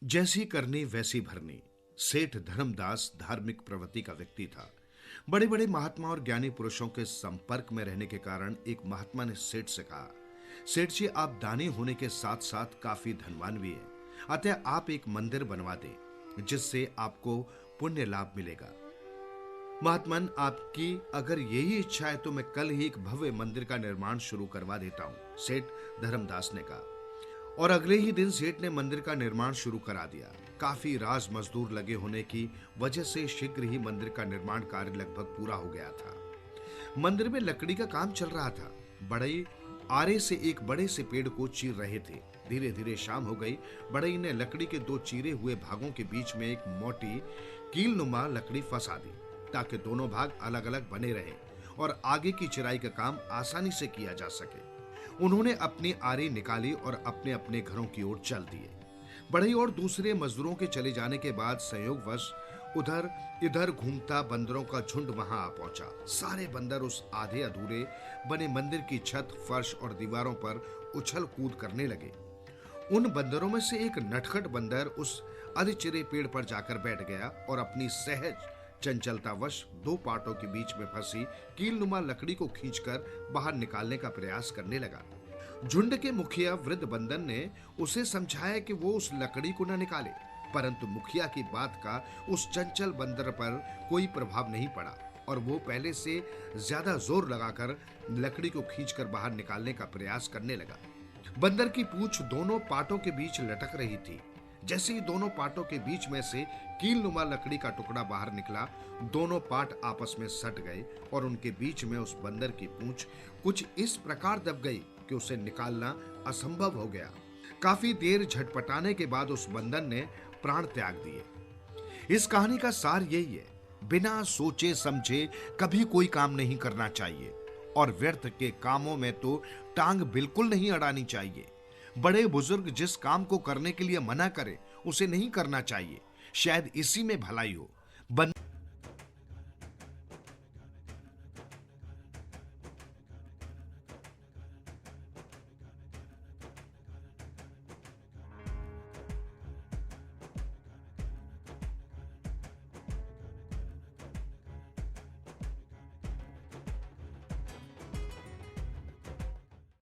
जैसी करनी वैसी भरनी। सेठ धर्मदास धार्मिक प्रवृत्ति का व्यक्ति था। बड़े बड़े महात्मा और ज्ञानी पुरुषों के संपर्क में रहने के कारण एक महात्मा ने सेठ से कहा, सेठ जी, आप दानी होने के साथ साथ काफी धनवान भी हैं, अतः आप एक मंदिर बनवा दें जिससे आपको पुण्य लाभ मिलेगा। महात्मन, आपकी अगर यही इच्छा है तो मैं कल ही एक भव्य मंदिर का निर्माण शुरू करवा देता हूं, सेठ धर्मदास ने कहा। और अगले ही दिन सेठ ने मंदिर का निर्माण शुरू करा दिया। काफी राज मजदूर लगे होने की वजह से शीघ्र ही मंदिर का निर्माण कार्य लगभग पूरा हो गया था। मंदिर में लकड़ी का काम चल रहा था। बड़ई आरे से एक बड़े से पेड़ को चीर रहे थे। धीरे धीरे शाम हो गई। बड़ई ने लकड़ी के दो चीरे हुए भागों के बीच में एक मोटी कीलनुमा लकड़ी फंसा दी ताकि दोनों भाग अलग अलग बने रहे और आगे की चिराई का काम आसानी से किया जा सके। उन्होंने अपनी आरी निकाली और अपने अपने घरों की ओर चल दिए। बढ़ई और दूसरे मजदूरों के चले जाने के बाद संयोगवश उधर इधर घूमता बंदरों का झुंड वहां आ पहुंचा। सारे बंदर उस आधे अधूरे बने मंदिर की छत, फर्श और दीवारों पर उछल कूद करने लगे। उन बंदरों में से एक नटखट बंदर उस अधचिरे पेड़ पर जाकर बैठ गया और अपनी सहज चंचलतावश दो पाटों के बीच में फंसी कीलनुमा लकड़ी को खींचकर बाहर निकालने का प्रयास करने लगा। झुंड के मुखिया वृद्ध बंदर ने उसे समझाया कि वो उस लकड़ी को न निकाले, परंतु मुखिया की बात का उस चंचल बंदर पर कोई प्रभाव नहीं पड़ा और वो पहले से ज्यादा जोर लगाकर लकड़ी को खींचकर बाहर निकालने का प्रयास करने लगा। बंदर की पूंछ दोनों पाटों के बीच लटक रही थी। जैसे ही दोनों पाटों के बीच में से कीलनुमा लकड़ी का टुकड़ा बाहर निकला, दोनों पाट आपस में सट गए और उनके बीच में उस बंदर की पूंछ कुछ इस प्रकार दब गई कि उसे निकालना असंभव हो गया। काफी देर झटपटाने के बाद उस बंदर ने प्राण त्याग दिए। इस कहानी का सार यही है, बिना सोचे समझे कभी कोई काम नहीं करना चाहिए और व्यर्थ के कामों में तो टांग बिल्कुल नहीं अड़ानी चाहिए। बड़े बुजुर्ग जिस काम को करने के लिए मना करें उसे नहीं करना चाहिए, शायद इसी में भलाई हो।